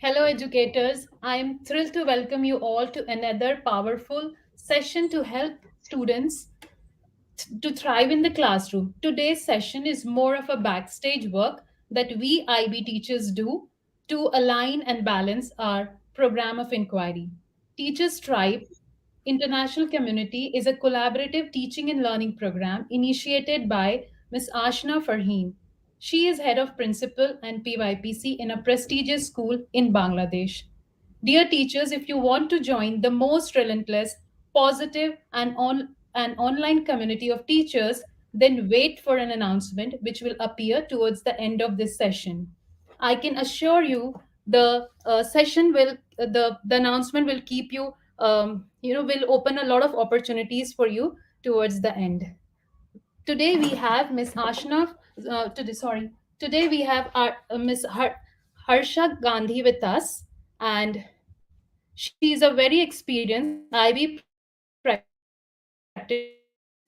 Hello, educators. I am thrilled to welcome you all to another powerful session to help students to thrive in the classroom. Today's session is more of a backstage work that we IB teachers do to align and balance our program of inquiry. Teachers Tribe International Community is a collaborative teaching and learning program initiated by Ms. Ashna Farheen. She is head of principal and PYPC in a prestigious school in Bangladesh. Dear teachers, if you want to join the most relentless, positive, and online community of teachers, then wait for an announcement which will appear towards the end of this session. I can assure you the session will the announcement will keep you will open a lot of opportunities for you towards the end. Today we have Miss Ashna. Today we have our, Harsha Gandhi with us, and she is a very experienced IB practitioner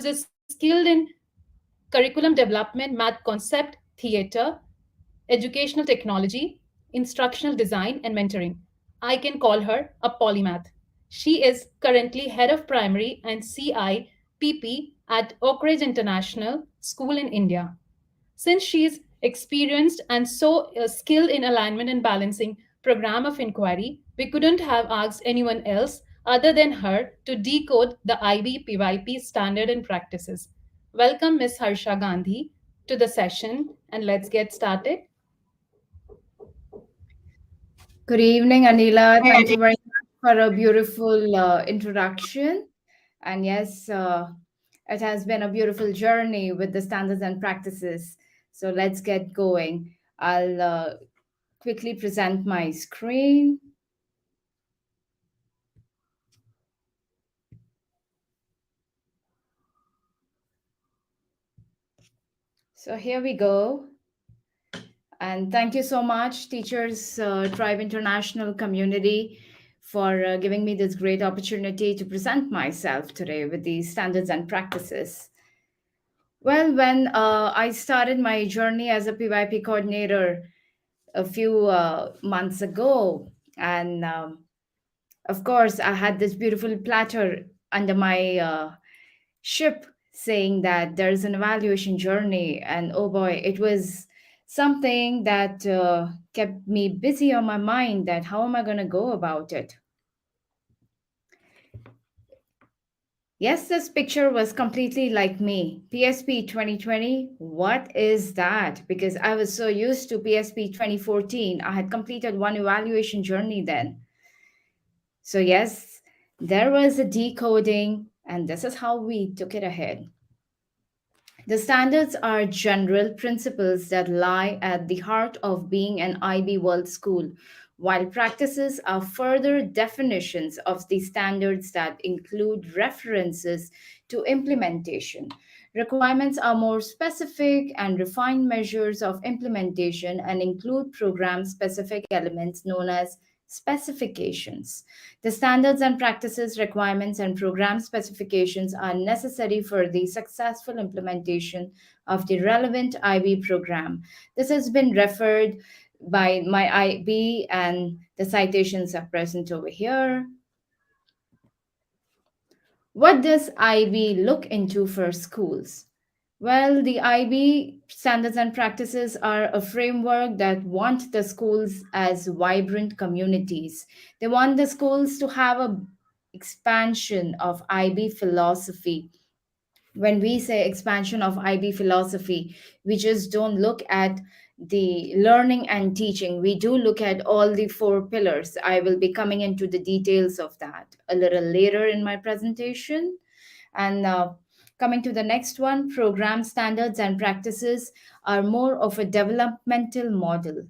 who is skilled in curriculum development, math concept, theater, educational technology, instructional design, and mentoring. I can call her a polymath. She is currently head of primary and CIPP at Oak Ridge International School in India. Since she is experienced and so skilled in alignment and balancing program of inquiry, we couldn't have asked anyone else other than her to decode the IB PYP standard and practices. Welcome, Ms. Harsha Gandhi, to the session, and let's get started. Good evening, Anila. Thank you very much for a beautiful introduction. And yes, it has been a beautiful journey with the standards and practices. So let's get going. I'll quickly present my screen. So here we go. And thank you so much, Teachers Tribe International community, for giving me this great opportunity to present myself today with these standards and practices. Well, when I started my journey as a PYP coordinator a few months ago, and of course, I had this beautiful platter under my ship saying that there's an evaluation journey. And oh boy, it was something that kept me busy on my mind that how am I going to go about it? Yes, this picture was completely like me. PSP 2020, what is that? Because I was so used to PSP 2014. I had completed one evaluation journey then. So, yes, there was a decoding, and this is how we took it ahead. The standards are general principles that lie at the heart of being an IB World School, while practices are further definitions of the standards that include references to implementation. Requirements are more specific and refined measures of implementation and include program specific elements known as specifications. The standards and practices, requirements, and program specifications are necessary for the successful implementation of the relevant IB program. This has been referred by my IB, and the citations are present over here. What does IB look into for schools? Well, the IB standards and practices are a framework that want the schools as vibrant communities. They want the schools to have a expansion of IB philosophy. When we say expansion of IB philosophy, we just don't look at the learning and teaching. We do look at all the four pillars. I will be coming into the details of that a little later in my presentation. And coming to the next one, program standards and practices are more of a developmental model,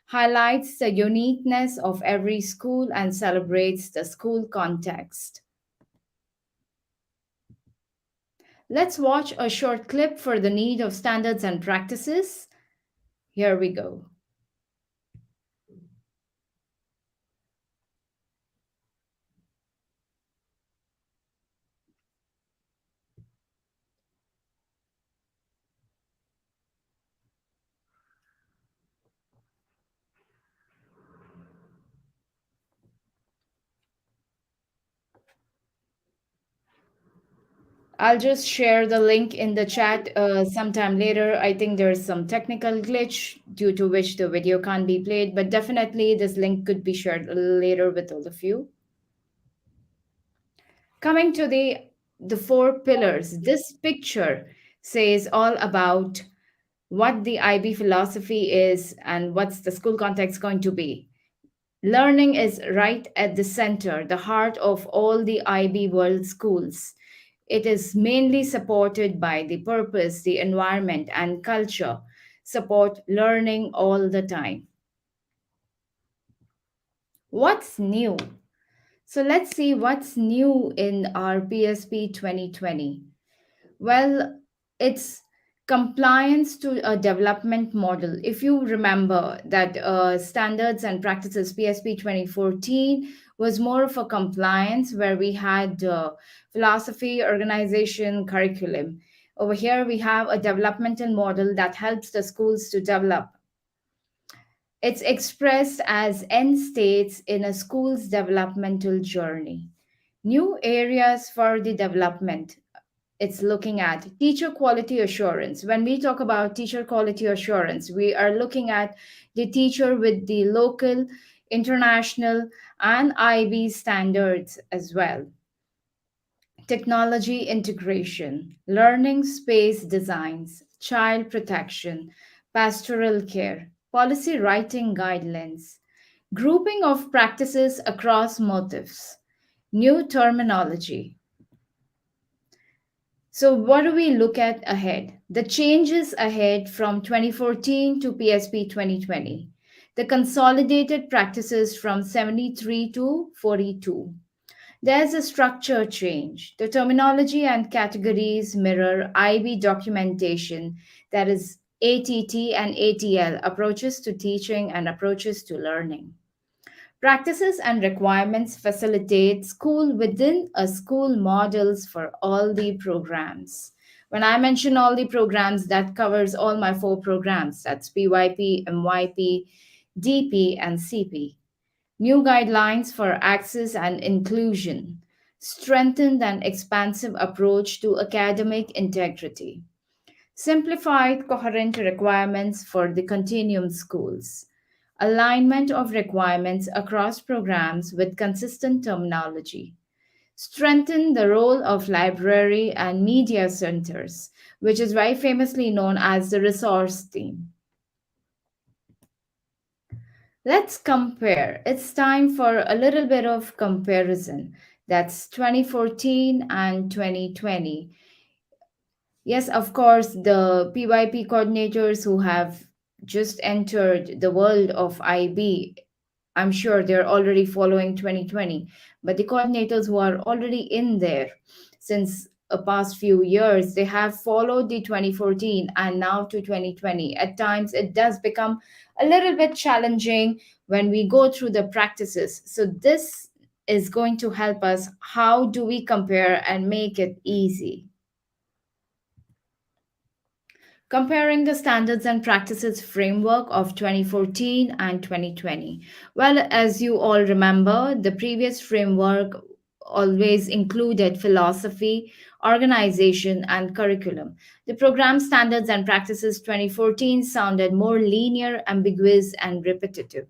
highlights the uniqueness of every school and celebrates the school context. Let's watch a short clip for the need of standards and practices. Here we go. I'll just share the link in the chat sometime later. I think there's some technical glitch due to which the video can't be played, but definitely this link could be shared later with all of you. Coming to the four pillars, this picture says all about what the IB philosophy is and what's the school context going to be. Learning is right at the center, the heart of all the IB world schools. It is mainly supported by the purpose, the environment, and culture support learning all the time. What's new? So let's see what's new in our PSP 2020. Well, it's compliance to a development model. If you remember that standards and practices PSP 2014 was more of a compliance where we had philosophy, organization, curriculum. Over here, we have a developmental model that helps the schools to develop. It's expressed as end states in a school's developmental journey. New areas for the development, it's looking at teacher quality assurance. When we talk about teacher quality assurance, we are looking at the teacher with the local, international, and IB standards as well. Technology integration, learning space designs, child protection, pastoral care, policy writing guidelines, grouping of practices across motives, new terminology. So, what do we look at ahead? The changes ahead from 2014 to PSP 2020. The consolidated practices from 73 to 42. There's a structure change. The terminology and categories mirror IB documentation, that is ATT and ATL, approaches to teaching and approaches to learning. Practices and requirements facilitate school within a school models for all the programs. When I mention all the programs, that covers all my four programs. That's PYP, MYP, DP, and CP. New guidelines for access and inclusion. Strengthened and expansive approach to academic integrity. Simplified, coherent requirements for the continuum schools. Alignment of requirements across programs with consistent terminology. Strengthen the role of library and media centers, which is very famously known as the resource team. Let's compare. It's time for a little bit of comparison. That's 2014 and 2020. Yes, of course, the PYP coordinators who have just entered the world of IB, I'm sure they're already following 2020. But the coordinators who are already in there since a past few years, they have followed the 2014 and now to 2020. At times, it does become a little bit challenging when we go through the practices. So, this is going to help us. How do we compare and make it easy? Comparing the standards and practices framework of 2014 and 2020. Well, as you all remember, the previous framework always included philosophy, organization, and curriculum. The program standards and practices 2014 sounded more linear, ambiguous, and repetitive.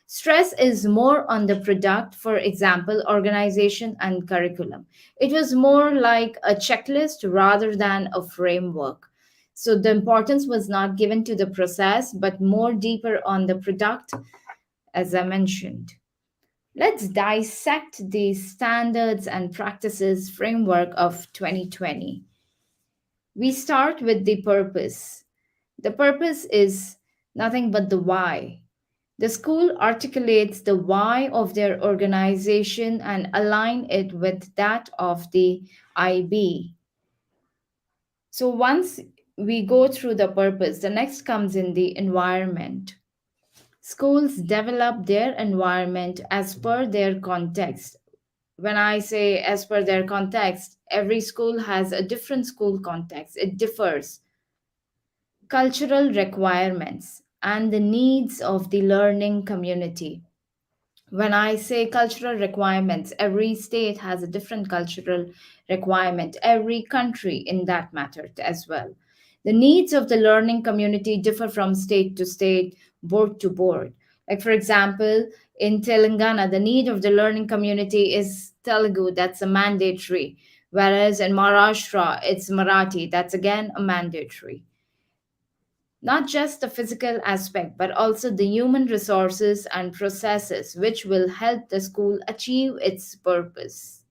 Stress is more on the product, for example, organization and curriculum. It was more like a checklist rather than a framework. So the importance was not given to the process, but more deeper on the product, as I mentioned. Let's dissect the standards and practices framework of 2020. We start with the purpose. The purpose is nothing but the why. The school articulates the why of their organization and align it with that of the IB. So once we go through the purpose, the next comes in the environment. Schools develop their environment as per their context. When I say as per their context, every school has a different school context, it differs. Cultural requirements and the needs of the learning community. When I say cultural requirements, every state has a different cultural requirement, every country in that matter as well. The needs of the learning community differ from state to state, board to board. Like, for example, in Telangana, the need of the learning community is Telugu, that's a mandatory, whereas in Maharashtra, it's Marathi, that's again a mandatory. Not just the physical aspect, but also the human resources and processes which will help the school achieve its purpose.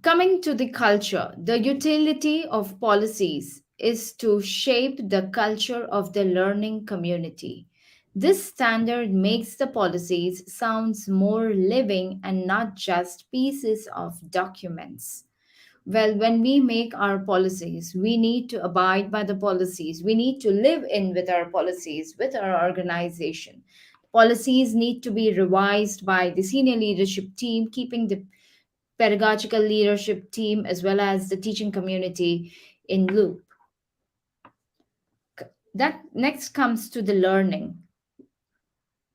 Coming to the culture, the utility of policies is to shape the culture of the learning community. This standard makes the policies sounds more living and not just pieces of documents. Well, when we make our policies, we need to abide by the policies. We need to live in with our policies, with our organization. Policies need to be revised by the senior leadership team, keeping the pedagogical leadership team as well as the teaching community in loop. That next comes to the learning.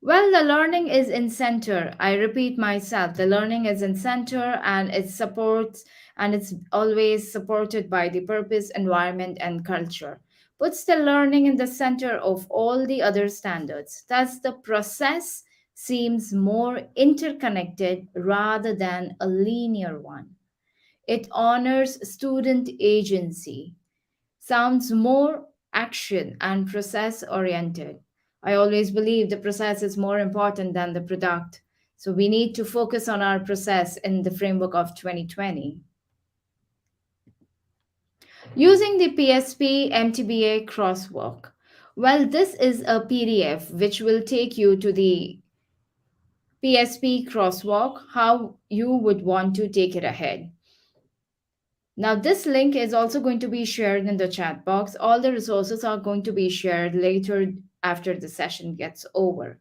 Well, the learning is in center. I repeat myself, the learning is in center and it supports and it's always supported by the purpose, environment, and culture. Puts the learning in the center of all the other standards. Thus, the process seems more interconnected rather than a linear one. It honors student agency, sounds more action and process oriented. I always believe the process is more important than the product. So we need to focus on our process in the framework of 2020. Using the PSP MTBA crosswalk. Well, this is a PDF which will take you to the PSP crosswalk, how you would want to take it ahead. Now, this link is also going to be shared in the chat box. All the resources are going to be shared later after the session gets over.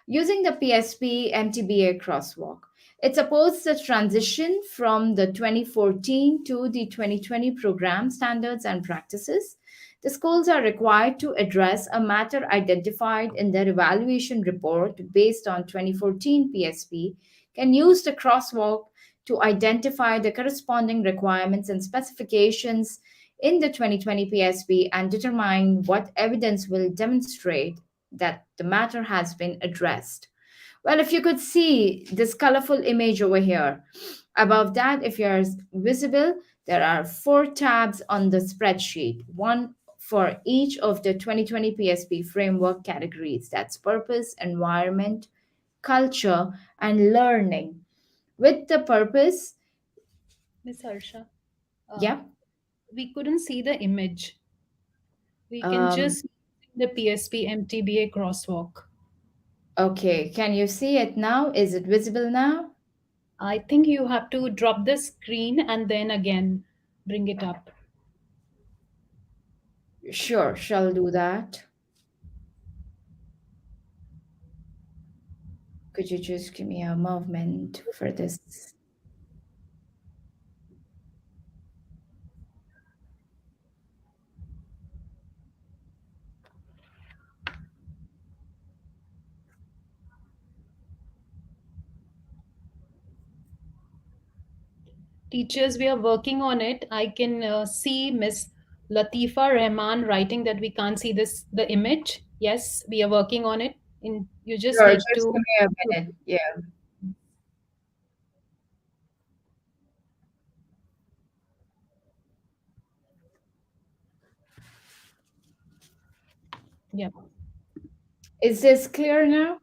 Using the PSP MTBA crosswalk, it supports the transition from the 2014 to the 2020 program standards and practices. The schools are required to address a matter identified in their evaluation report based on 2014 PSP, can use the crosswalk to identify the corresponding requirements and specifications in the 2020 PSP and determine what evidence will demonstrate that the matter has been addressed. Well, if you could see this colorful image over here, above that, if you're visible, there are 4 tabs on the spreadsheet, one for each of the 2020 PSP framework categories. That's purpose, environment, culture, and learning. With the purpose, Miss Harsha, uh, yeah. we couldn't see the image. We can Um, just see the PSP MTBA crosswalk. okay, can you see it now? Is it visible now? I think you have to drop the screen and then again bring it up. Sure, shall do that. Could you just give me a moment for this? Teachers, we are working on it. I can see Miss Latifa Rahman writing that we can't see the image. Yes, we are working on it. You just Sure, need just to. give me a minute. Yeah. Yeah. Is this clear now?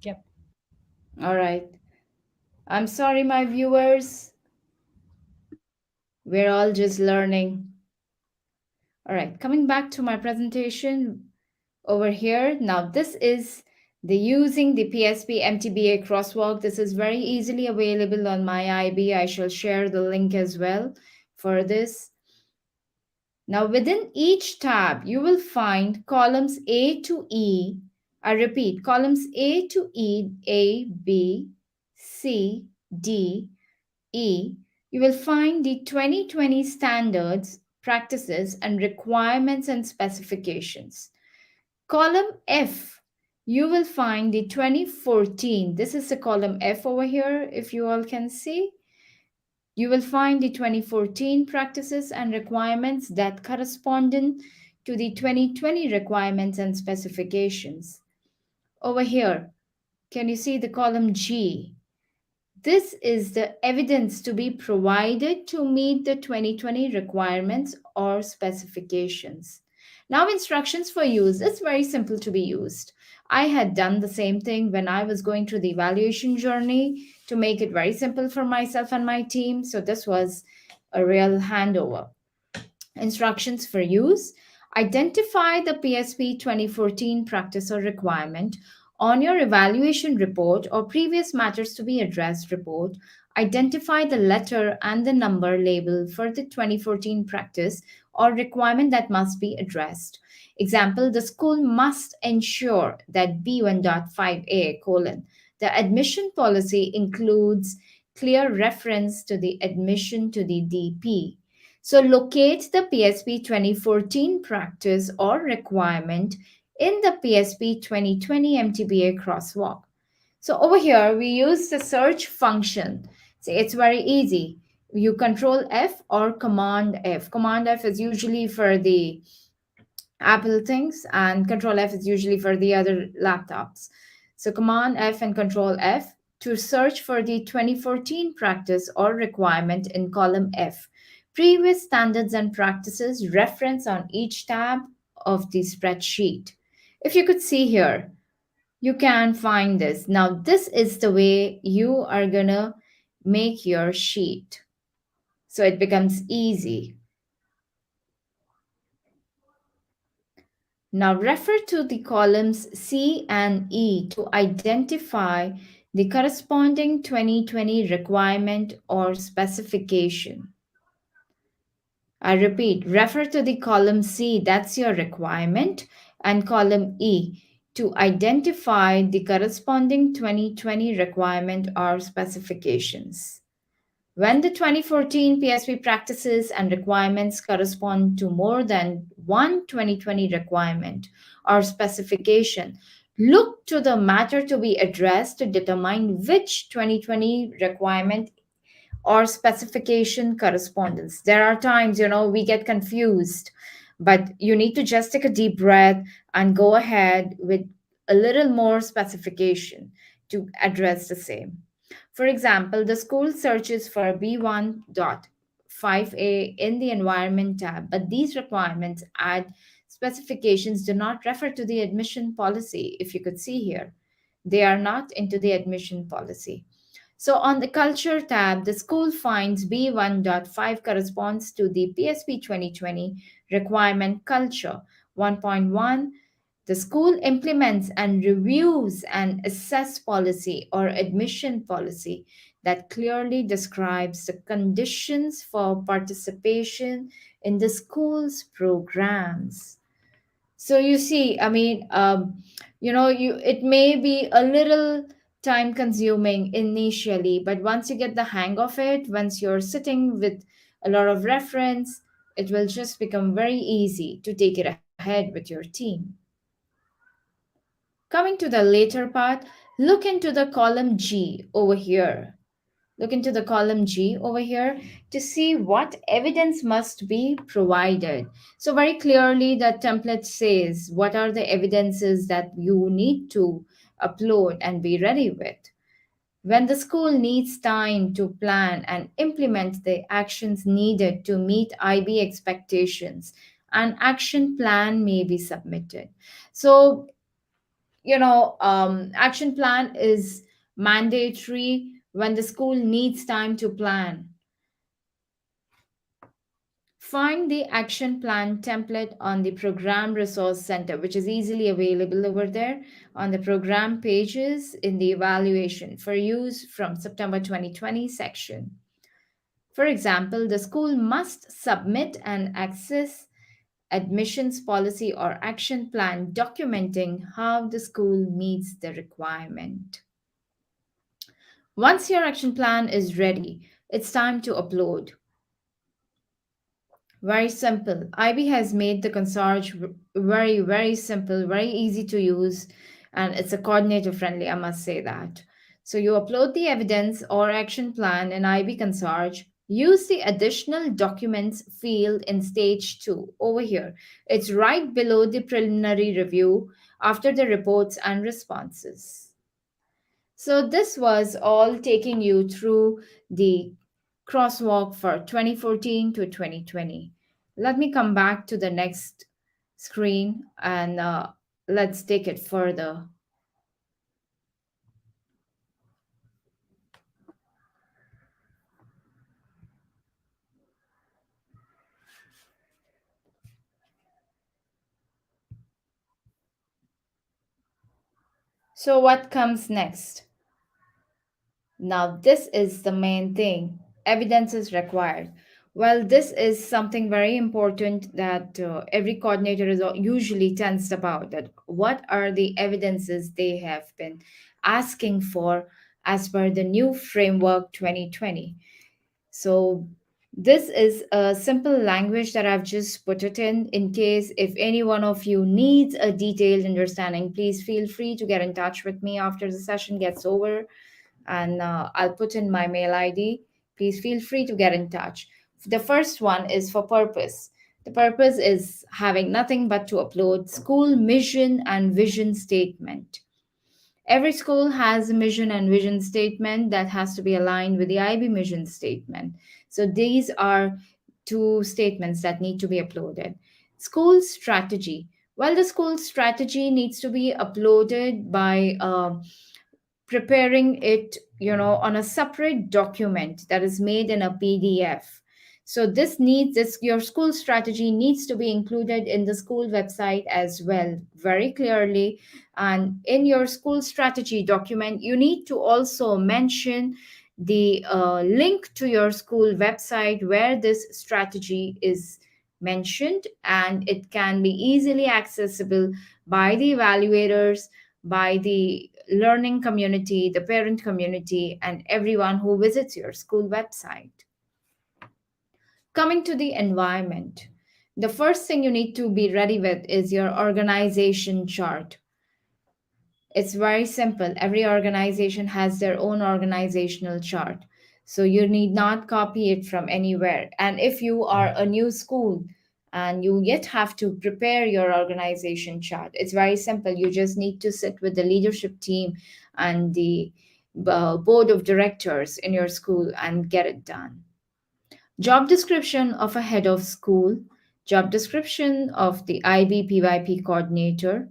Yep. All right. I'm sorry, my viewers. We're all just learning. All right, coming back to my presentation over here. Now, this is the using the PSP MTBA crosswalk. This is very easily available on my IB. I shall share the link as well for this. Now, within each tab, you will find columns A to E. I repeat, columns A to E, A, B, C, D, E. You will find the 2020 standards, practices, and requirements and specifications. Column F you will find the 2014. This is the column F over here, if you all can see. You will find the 2014 practices and requirements that correspond to the 2020 requirements and specifications. Over here, can you see the column G? This is the evidence to be provided to meet the 2020 requirements or specifications. Now, instructions for use. It's very simple to be used. I had done the same thing when I was going through the evaluation journey to make it very simple for myself and my team. So, this was a real handover. Instructions for use. Identify the PSP 2014 practice or requirement on your evaluation report or previous matters to be addressed report. Identify the letter and the number label for the 2014 practice or requirement that must be addressed. Example, the school must ensure that B1.5a colon. The admission policy includes clear reference to the admission to the DP. So locate the PSP 2014 practice or requirement in the PSP 2020 MTBA crosswalk. So over here, we use the search function. See, it's very easy. You control F or command F. Command F is usually for the Apple things, and control F is usually for the other laptops. So command F and control F to search for the 2014 practice or requirement in column F. Previous standards and practices reference on each tab of the spreadsheet. If you could see here, you can find this. Now, this is the way you are gonna make your sheet. So it becomes easy. Now refer to the columns C and E to identify the corresponding 2020 requirement or specification. I repeat, refer to the column C, that's your requirement, and column E to identify the corresponding 2020 requirement or specifications. When the 2014 PSP practices and requirements correspond to more than one 2020 requirement or specification, look to the matter to be addressed to determine which 2020 requirement or specification correspondence. There are times, we get confused, but you need to just take a deep breath and go ahead with a little more specification to address the same. For example, the school searches for B1.5a in the environment tab, but these requirements add specifications do not refer to the admission policy. If you could see here, they are not into the admission policy. So on the culture tab, the school finds B1.5 corresponds to the PSP 2020 requirement culture. 1.1, the school implements and reviews an assess policy or admission policy that clearly describes the conditions for participation in the school's programs. So you see, I mean, it may be a little time consuming initially, but once you get the hang of it, once you're sitting with a lot of reference, it will just become very easy to take it ahead with your team. Coming to the later part, look into the column G over here. Look into the column G over here to see what evidence must be provided. So very clearly the template says what are the evidences that you need to upload and be ready with. When the school needs time to plan and implement the actions needed to meet IB expectations, an action plan may be submitted. So action plan is mandatory when the school needs time to plan. Find the action plan template on the Program Resource Center, which is easily available over there on the program pages in the evaluation for use from September 2020 section. For example, the school must submit and access admissions policy or action plan documenting how the school meets the requirement. Once your action plan is ready, it's time to upload. Very simple. IB has made the concierge very, very simple, very easy to use. and it's a coordinator friendly, I must say that. So you upload the evidence or action plan in IB Consarge. Use the additional documents field in stage 2 over here. It's right below the preliminary review after the reports and responses. So this was all taking you through the crosswalk for 2014 to 2020. Let me come back to the next screen and let's take it further. So what comes next? Now, this is the main thing. Evidence is required. Well, this is something very important that every coordinator is usually tensed about. That what are the evidences they have been asking for as per the new framework 2020? So this is a simple language that I've just put it in case if any one of you needs a detailed understanding, please feel free to get in touch with me after the session gets over, and I'll put in my mail ID. Please feel free to get in touch. The first one is for purpose. The purpose is having nothing but to upload school mission and vision statement. Every school has a mission and vision statement that has to be aligned with the IB mission statement. So these are two statements that need to be uploaded. School strategy. Well, the school strategy needs to be uploaded by preparing it, on a separate document that is made in a PDF. So this your school strategy needs to be included in the school website as well, very clearly. And in your school strategy document, you need to also mention the link to your school website where this strategy is mentioned, and it can be easily accessible by the evaluators, by the learning community, the parent community, and everyone who visits your school website. Coming to the environment, the first thing you need to be ready with is your organization chart. It's very simple. Every organization has their own organizational chart. So you need not copy it from anywhere. And if you are a new school and you yet have to prepare your organization chart, it's very simple. You just need to sit with the leadership team and the board of directors in your school and get it done. Job description of a head of school, job description of the IB PYP coordinator.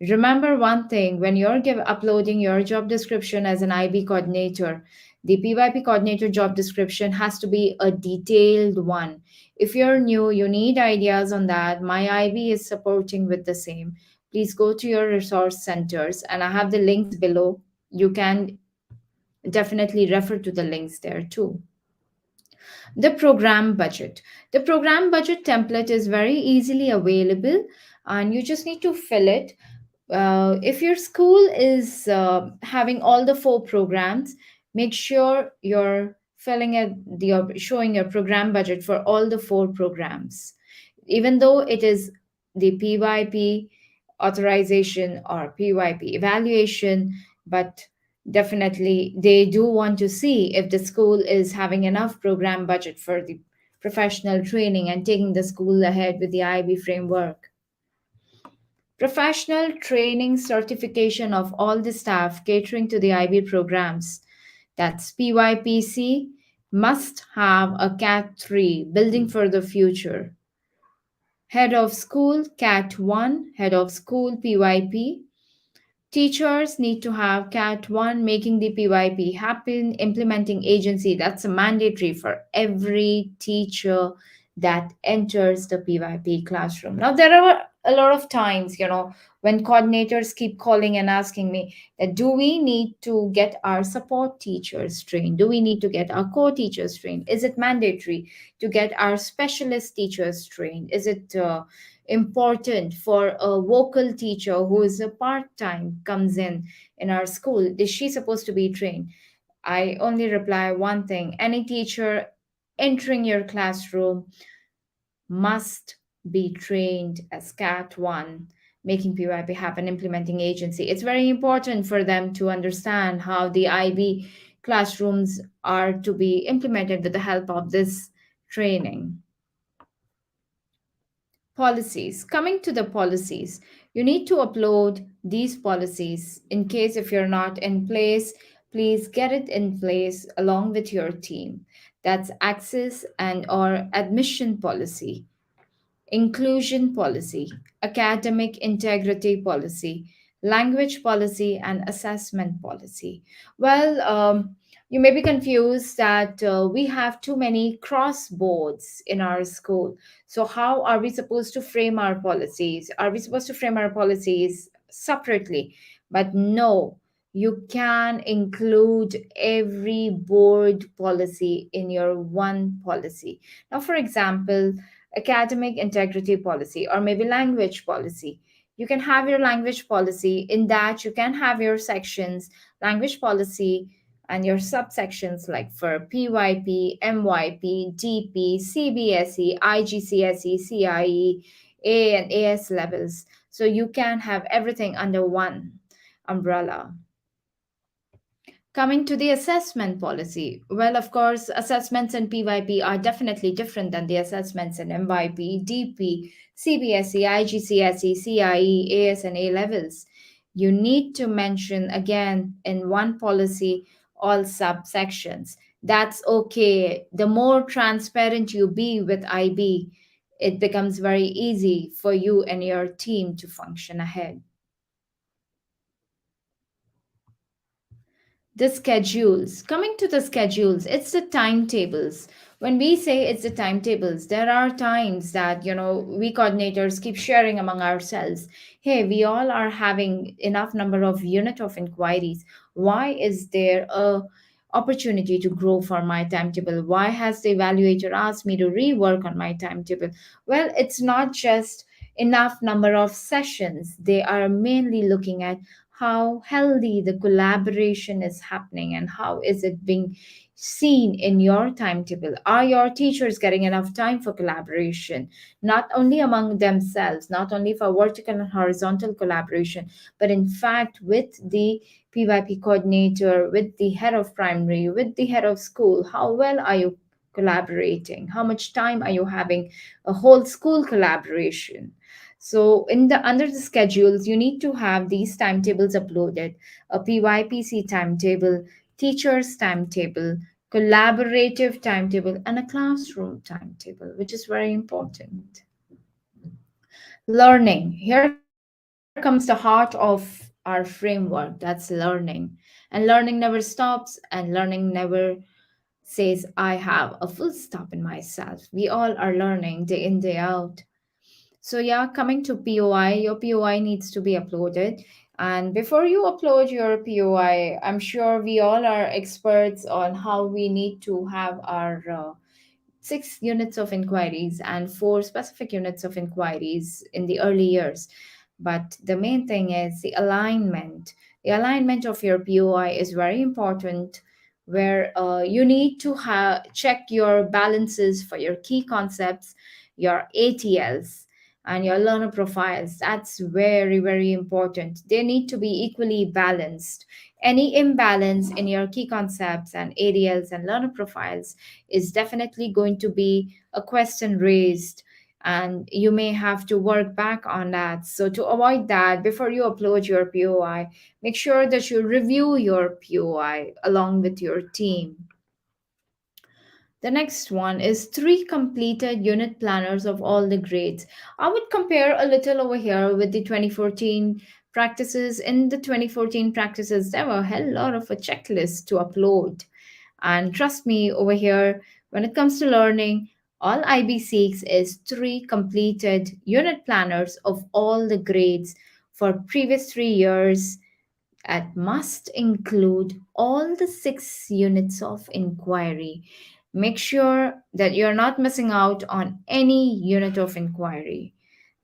Remember one thing, when you're uploading your job description as an IB coordinator, the PYP coordinator job description has to be a detailed one. If you're new, you need ideas on that. My IB is supporting with the same. Please go to your resource centers, and I have the links below. You can definitely refer to the links there too. The program budget. The program budget template is very easily available, and you just need to fill it. If your school is having all the 4 programs, make sure you're filling it, showing your program budget for all the 4 programs. Even though it is the PYP authorization or PYP evaluation, but definitely they do want to see if the school is having enough program budget for the professional training and taking the school ahead with the IB framework. Professional training certification of all the staff catering to the IB programs. That's PYPC must have a CAT 3, Building for the Future. Head of School CAT 1, Head of School PYP. Teachers need to have CAT 1, Making the PYP Happen, Implementing Agency. That's a mandatory for every teacher that enters the PYP classroom. Now, there are a lot of times, when coordinators keep calling and asking me that do we need to get our support teachers trained? Do we need to get our core teachers trained? Is it mandatory to get our specialist teachers trained? Is it important for a vocal teacher who is a part-time comes in our school? Is she supposed to be trained? I only reply one thing: any teacher entering your classroom must be trained as cat 1. making PYP have an implementing agency. It's very important for them to understand how the IB classrooms are to be implemented with the help of this training. Policies. Coming to the policies, you need to upload these policies. In case if you're not in place, please get it in place along with your team. That's access and or admission policy, inclusion policy, academic integrity policy, language policy, and assessment policy. Well, you may be confused that we have too many crossboards in our school. So, how are we supposed to frame our policies? Are we supposed to frame our policies separately? But no, you can include every board policy in your one policy. Now, for example, academic integrity policy or maybe language policy. You can have your language policy. In that you can have your sections, language policy, and your subsections like for PYP, MYP, DP, CBSE, IGCSE, CIE, A and AS levels. So you can have everything under one umbrella. Coming to the assessment policy, well, of course, assessments in PYP are definitely different than the assessments in MYP, DP, CBSE, IGCSE, CIE, AS, and A levels. You need to mention again in one policy all subsections. That's okay. The more transparent you be with IB, it becomes very easy for you and your team to function ahead. The schedules. Coming to the schedules, it's the timetables. When we say it's the timetables, there are times that, we coordinators keep sharing among ourselves. Hey, we all are having enough number of unit of inquiries. Why is there a opportunity to grow for my timetable? Why has the evaluator asked me to rework on my timetable? Well, it's not just enough number of sessions. They are mainly looking at how healthy the collaboration is happening and how is it being seen in your timetable. Are your teachers getting enough time for collaboration, not only among themselves, not only for vertical and horizontal collaboration, but in fact with the PYP coordinator, with the head of primary, with the head of school? How well are you collaborating? How much time are you having a whole school collaboration? So in the under the schedules, you need to have these timetables uploaded, a PYPC timetable, teacher's timetable, collaborative timetable, and a classroom timetable, which is very important. Learning. Here comes the heart of our framework. That's learning. And learning never stops, and learning never says, I have a full stop in myself. We all are learning day in, day out. So yeah, coming to POI, your POI needs to be uploaded. And before you upload your POI, I'm sure we all are experts on how we need to have our 6 units of inquiries and 4 specific units of inquiries in the early years. But the main thing is the alignment. The alignment of your POI is very important, where you need to check your balances for your key concepts, your ATLs, and your learner profiles. That's very, very important. They need to be equally balanced. Any imbalance in your key concepts and ADLs and learner profiles is definitely going to be a question raised, and you may have to work back on that. So to avoid that, before you upload your POI, make sure that you review your POI along with your team. The next one is 3 completed unit planners of all the grades. I would compare a little over here with the 2014 practices. In the 2014 practices, there were a hell lot of a checklist to upload. And trust me, over here, when it comes to learning, all IB seeks is 3 completed unit planners of all the grades for previous 3 years, that must include all the 6 units of inquiry. Make sure that you're not missing out on any unit of inquiry.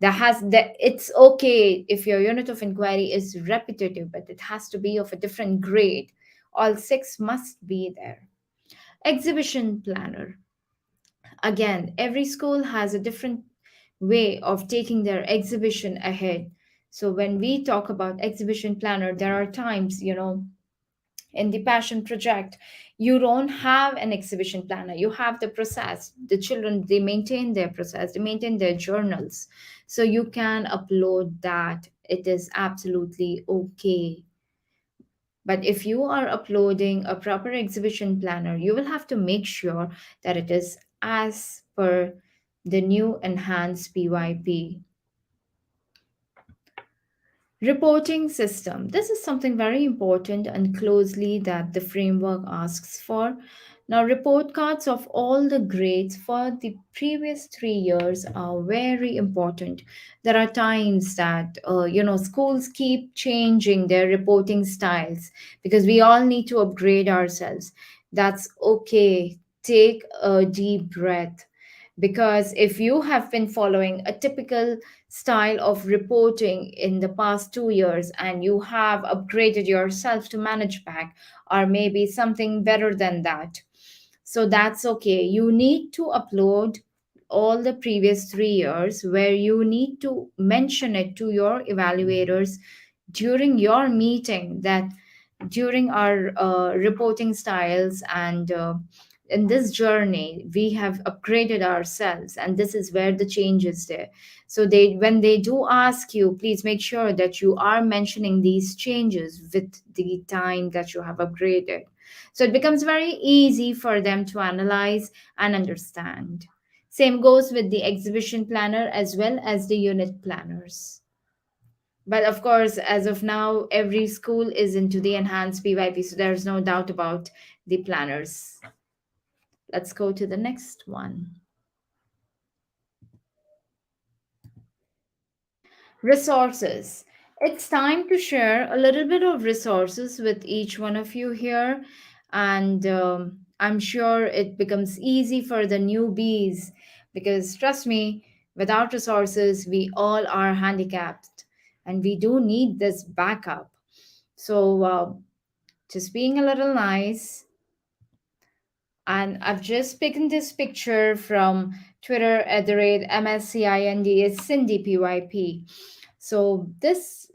It's okay if your unit of inquiry is repetitive, but it has to be of a different grade. All 6 must be there. Exhibition planner. Again, every school has a different way of taking their exhibition ahead. So when we talk about exhibition planner, there are times, in the passion project, you don't have an exhibition planner, you have the process. The children, they maintain their process, they maintain their journals, so you can upload that. It is absolutely okay. But if you are uploading a proper exhibition planner, you will have to make sure that it is as per the new enhanced PYP. Reporting system. This is something very important and closely that the framework asks for. Now, report cards of all the grades for the previous 3 years are very important. There are times that, schools keep changing their reporting styles because we all need to upgrade ourselves. That's okay. Take a deep breath, because if you have been following a typical style of reporting in the past 2 years and you have upgraded yourself to manage back or maybe something better than that, so that's okay. You need to upload all the previous 3 years where you need to mention it to your evaluators during your meeting, that during our reporting styles and in this journey we have upgraded ourselves, and this is where the change is there. So they, when they do ask you, please make sure that you are mentioning these changes with the time that you have upgraded, so it becomes very easy for them to analyze and understand. Same goes with the exhibition planner as well as the unit planners. But of course, as of now, every school is into the enhanced PYP, so there's no doubt about the planners. Let's go to the next one. Resources. It's time to share a little bit of resources with each one of you here, and I'm sure it becomes easy for the newbies, because trust me, without resources, we all are handicapped and we do need this backup. So, just being a little nice, and I've just picked this picture from Twitter at the rate MSCIND is Cindy PYP. So this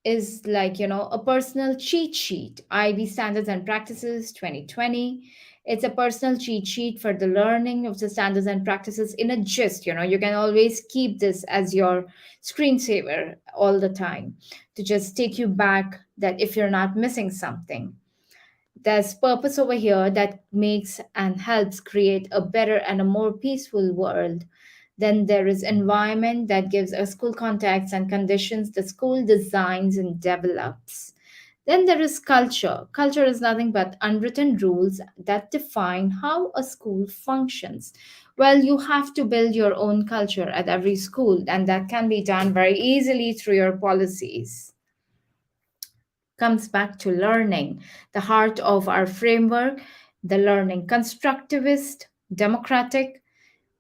is like, a personal cheat sheet. IB Standards and Practices 2020. It's a personal cheat sheet for the learning of the standards and practices in a gist. You can always keep this as your screensaver all the time to just take you back, that if you're not missing something. There's purpose over here that makes and helps create a better and a more peaceful world. Then there is environment that gives a school context and conditions the school designs and develops. Then there is culture. Culture is nothing but unwritten rules that define how a school functions. Well, you have to build your own culture at every school, and that can be done very easily through your policies. Comes back to learning, the heart of our framework, the learning constructivist, democratic,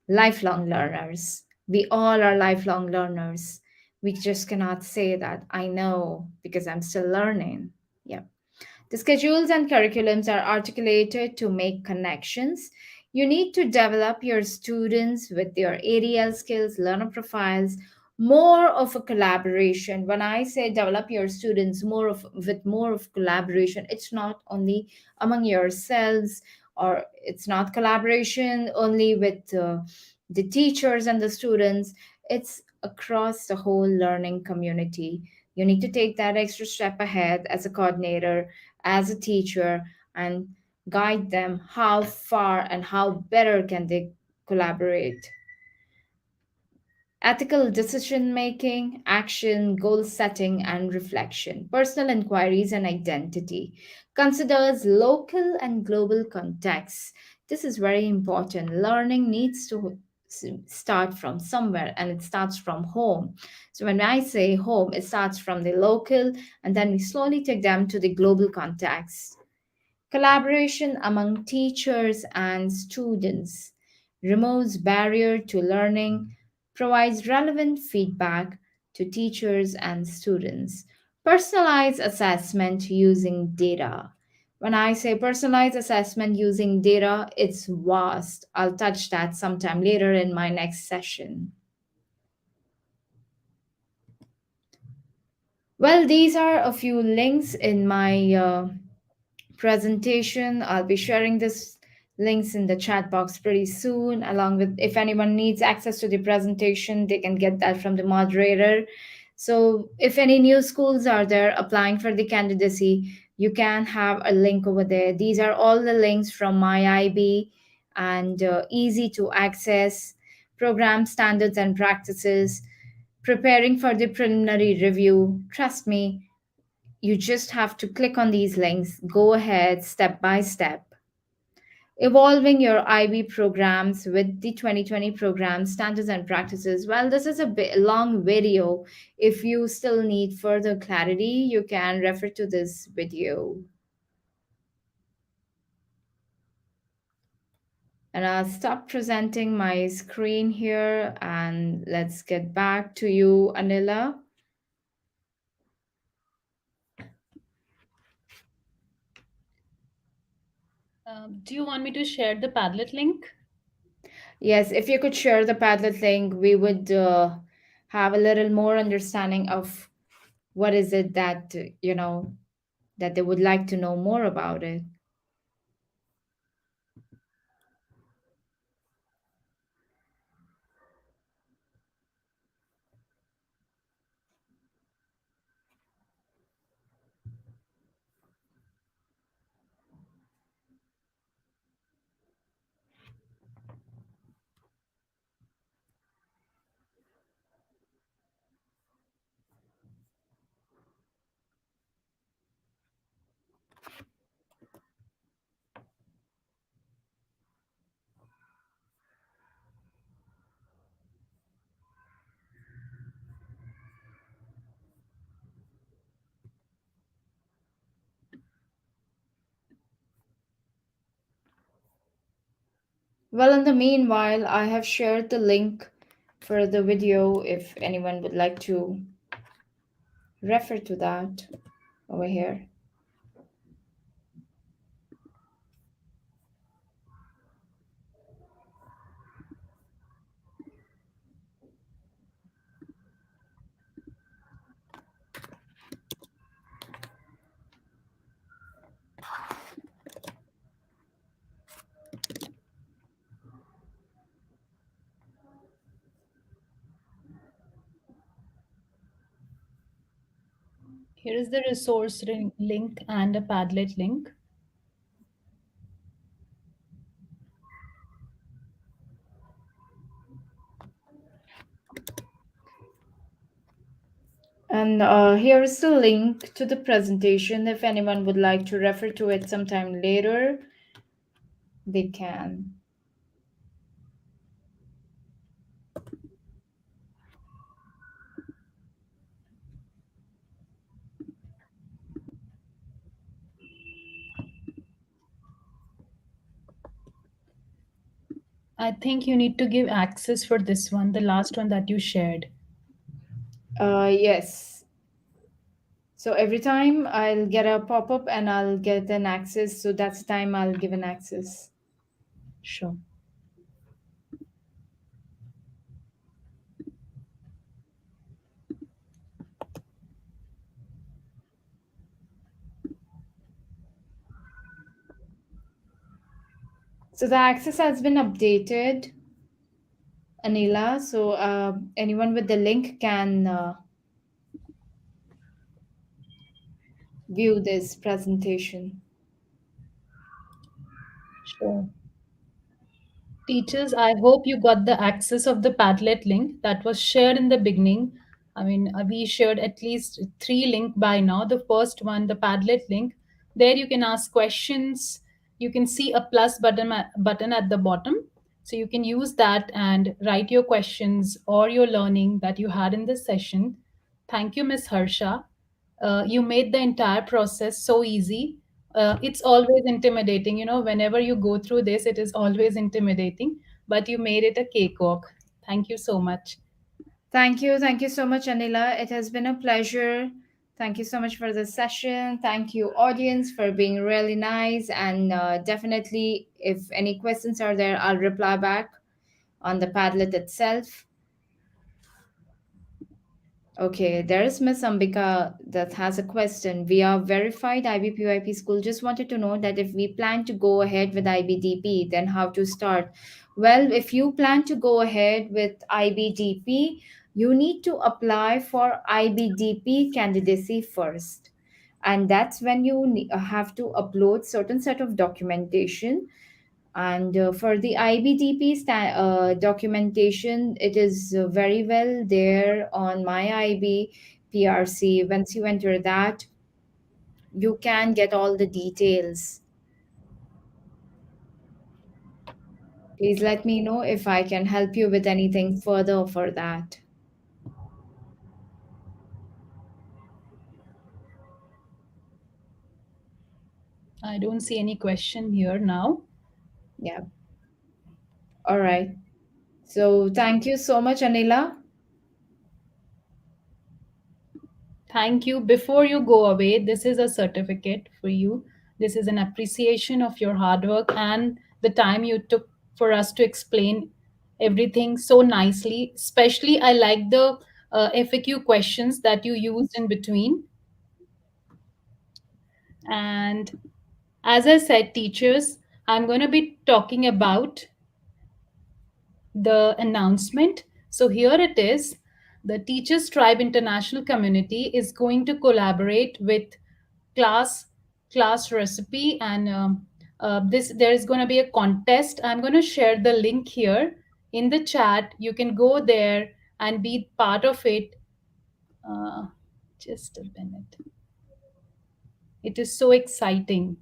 lifelong learners. We all are lifelong learners. We just cannot say that I know because I'm still learning. Yeah. The schedules and curriculums are articulated to make connections. You need to develop your students with their ADL skills, learner profiles, more of a collaboration. When I say develop your students more of collaboration, it's not only among yourselves, or it's not collaboration only with the teachers and the students. It's across the whole learning community. You need to take that extra step ahead as a coordinator, as a teacher, and guide them how far and how better can they collaborate. Ethical decision making, action, goal setting, and reflection, personal inquiries, and identity. Considers local and global contexts. This is very important. Learning needs to start from somewhere, and it starts from home. So when I say home, it starts from the local, and then we slowly take them to the global context. Collaboration among teachers and students removes barrier to learning, provides relevant feedback to teachers and students. Personalized assessment using data. When I say personalized assessment using data, it's vast. I'll touch that sometime later in my next session. Well, these are a few links in my presentation. I'll be sharing this links in the chat box pretty soon, along with if anyone needs access to the presentation, they can get that from the moderator. So if any new schools are there applying for the candidacy, you can have a link over there. These are all the links from my IB and easy to access program standards and practices, preparing for the preliminary review. Trust me, you just have to click on these links, go ahead step by step. Evolving your IB programs with the 2020 program standards and practices. Well, this is a bit long video. If you still need further clarity, you can refer to this video. And I'll stop presenting my screen here and let's get back to you, Anila. Do you want me to share the Padlet link? Yes, if you could share the Padlet link, we would have a little more understanding of what is it that, that they would like to know more about it. Well, in the meanwhile, I have shared the link for the video if anyone would like to refer to that over here. Here is the resource link and a Padlet link. And here is the link to the presentation. If anyone would like to refer to it sometime later, they can. I think you need to give access for this one, the last one that you shared. Yes. So every time I'll get a pop up and I'll get an access. So that's the time I'll give an access. Sure. So the access has been updated, Anila. So anyone with the link can view this presentation. Sure. Teachers, I hope you got the access of the Padlet link that was shared in the beginning. I mean, we shared at least three links by now. The first one, the Padlet link, there you can ask questions. You can see a plus button at the bottom. So you can use that and write your questions or your learning that you had in this session. Thank you, Miss Harsha. You made the entire process so easy. It's always intimidating, whenever you go through this, it is always intimidating, but you made it a cakewalk. Thank you so much. Thank you. Thank you so much, Anila. It has been a pleasure. Thank you so much for this session. Thank you, audience, for being really nice. And definitely, if any questions are there, I'll reply back on the Padlet itself. Okay, there is Miss Ambika that has a question. We are verified IBPYP school. Just wanted to know that if we plan to go ahead with IBDP, then how to start? Well, if you plan to go ahead with IBDP, you need to apply for IBDP candidacy first. And that's when you have to upload certain set of documentation. And for the IBDP documentation, it is very well there on my IB PRC. Once you enter that, you can get all the details. Please let me know if I can help you with anything further for that. I don't see any question here now. Yeah. All right. So thank you so much, Anila. Thank you. Before you go away, this is a certificate for you. This is an appreciation of your hard work and the time you took for us to explain everything so nicely. Especially, I like the FAQ questions that you used in between. And as I said, teachers, I'm going to be talking about the announcement. So here it is. The Teachers Tribe International Community is going to collaborate with class class recipe, and this there is going to be a contest. I'm going to share the link here in the chat. You can go there and be part of it. uh, just a minute. It is so exciting.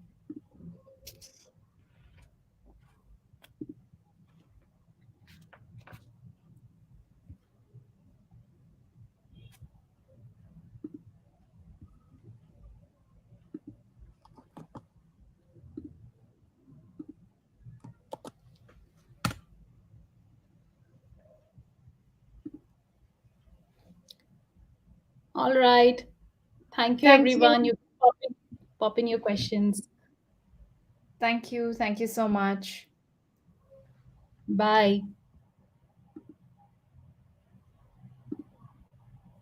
All right, thank you Thank you. everyone. You can pop in your questions. Thank you. Thank you so much. Bye.